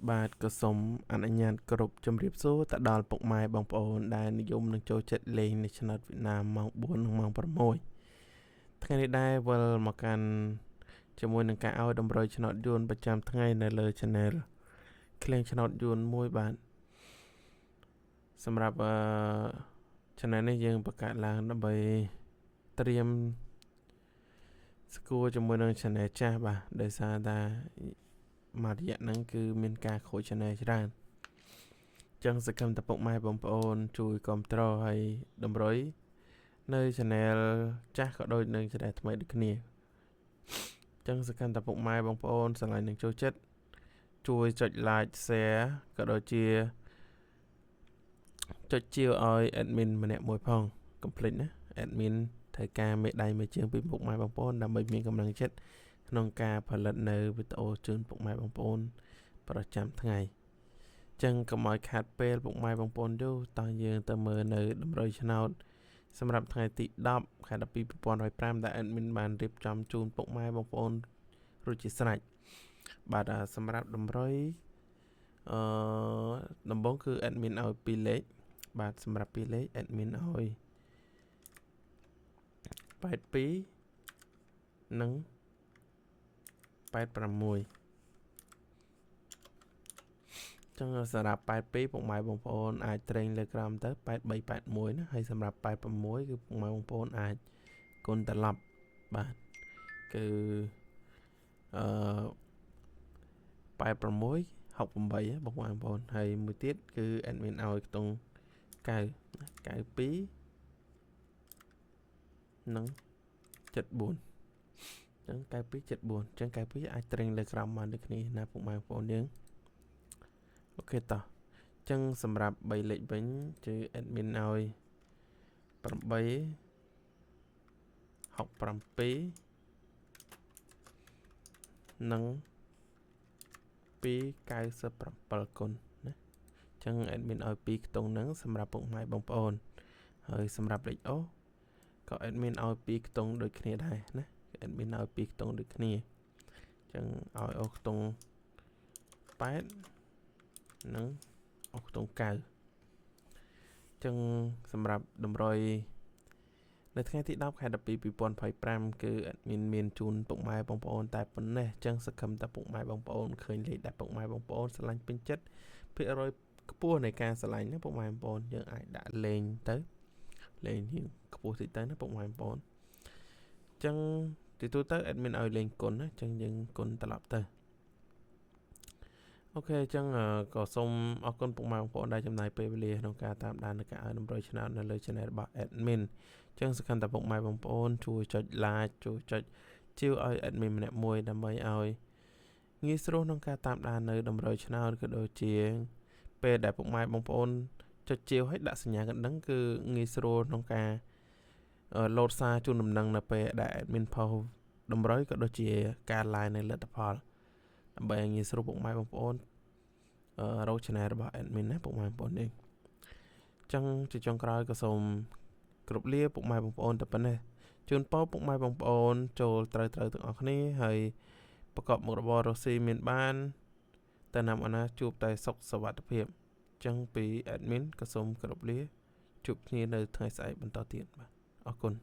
បាទក៏សូមអនុញ្ញាតគោរពជម្រាបសួរទៅដល់ពុកម៉ែបងប្អូនដែលនិយមនឹងចូលចិត្តលេងនៅឆ្នោតវៀតណាមម៉ោង4និងម៉ោង6ថ្ងៃនេះដែរវិលមកកាន់ជាមួយនឹងការឲ្យតម្រុយឆ្នោតយួនប្រចាំថ្ងៃនៅលើ Channel ឃ្លាំងឆ្នោតយួនមួយបាទសម្រាប់Channel នេះយើងបង្កើតឡើងដើម្បីត្រៀមស្គាល់ជាមួយនឹង Channel ចាស់បាទដោយសារតែមួយរយៈហ្នឹងគឺមានការខូច Channel ច្រើនចឹងសកម្មតពុកម៉ែបងប្អូនជួយគ្រប់គ្រងឲ្យតម្រុយនៅ Channel ចាស់ក៏ដូចនឹង Channel ថ្មីដូចគ្នាចឹងសកម្មតពុកម៉ែបងប្អូនស្រឡាញ់នឹងចូលចិត្តជួយចុច like share ក៏ដូចជាចុចជាវឲ្យ admin ម្នាក់មួយផង complete ណា admin ត្រូវការមេដៃមេជើងពីពុកម៉ែបងប្អូនដើម្បីមានកម្លាំងចិត្តក្នុងការផលិតនៅវីដេអូជូនពុកម៉ែបងប្អូនប្រចាំថ្ងៃចឹងកុំឲ្យខាតពេលពុកម៉ែបងប្អូនយូរតោះយើងទៅមើលនៅតម្រុយឆ្នោតសម្រាប់ថ្ងៃទី10ខែ12 2025ដែល admin បានរៀបចំជូនពុកម៉ែបងប្អូនរួចជាស្រេចបាទសម្រាប់តម្រុយដំបូងគឺ admin ឲ្យ2លេខបាទសម្រាប់2លេខ admin ឲ្យ82និង86ចឹងសម្រាប់82ពុកម៉ែបងប្អូនអាចត្រេងលើក្រោមទៅ8381ណាហើយសម្រាប់86គឺពុកម៉ែបងប្អូនអាចគុណត្រឡប់បាទគឺ86 68បងប្អូនហើយមួយទៀតគឺ admin ឲ្យខ្ទង់92និង74ចឹង9274ចឹង92អាចត្រេងលើក្រោមបានដូចគ្នាណាពុកម៉ែបងប្អូនយើងអូខេតោះចឹងសម្រាប់3លេខវិញគឺ admin ឲ្យ8 67និង297គុណណាចឹង admin ឲ្យ2ខ្ទង់ហ្នឹងសម្រាប់ពុកម៉ែបងប្អូនហើយសម្រាប់លេខអូក៏ admin ឲ្យ2ខ្ទង់ដូចគ្នាដែរណា admin ឲ្យ2ខ្ទង់ដូចគ្នាចឹងឲ្យអូខ្ទង់8និងអូខ្ទង់9ចឹងសម្រាប់តម្រុយនៅថ្ងៃទី10ខែ12 2025គឺ admin មានជូនពុកម៉ែបងប្អូនតែប៉ុណ្ណេះចឹងសង្ឃឹមតែពុកម៉ែបងប្អូនឃើញលេខដែលពុកម៉ែបងប្អូនស្រឡាញ់ពេញចិត្តភាគរយខ្ពស់នៃការស្រឡាញ់ណាពុកម៉ែបងប្អូនយើងអាចដាក់លេងទៅលេងខ្ពស់តិចទៅណាពុកម៉ែបងប្អូនចឹងទីទូទៅ admin ឲ្យលេងគុណណាចឹងយើងគុណត្រឡប់ទៅអូខេចឹងក៏សូមអរគុណពុកម៉ែបងប្អូនដែលចំណាយពេលវេលាក្នុងការតាមដាននិងការឲ្យតម្រុយឆ្នោតនៅលើ channel របស់ admin ចឹងសកម្មតែពុកម៉ែបងប្អូនជួយចុច like ជួយចុចជាវឲ្យ admin ម្នាក់មួយដើម្បីឲ្យងាយស្រួលក្នុងការតាមដាននៅតម្រុយឆ្នោតក៏ដូចជាពេលដែលពុកម៉ែបងប្អូនចុចជាវឲ្យដាក់សញ្ញាកណ្ដឹងគឺងាយស្រួលក្នុងការលោតសារជូនដំណឹងនៅពេលដែល admin ផុសតម្រុយក៏ដូចជាការ live នៅលទ្ធផលដើម្បីងាយស្រួលពុកម៉ែបងប្អូនរក channel របស់ admin ណាពុកម៉ែបងប្អូននេះចឹងជាចុងក្រោយក៏សូមគ្រប់លាពុកម៉ែបងប្អូនតែប៉ុណ្ណេះជូនពរពុកម៉ែបងប្អូនចូលត្រូវទាំងអស់គ្នាហើយប្រកបមុខរបររកស៊ីមានបានតែនាំអនាជួបតែសុខសុវត្ថិភាពចឹងពី admin ក៏សូមគ្រប់លាជួបគ្នានៅថ្ងៃស្អែកបន្តទៀតបាទអរគុណ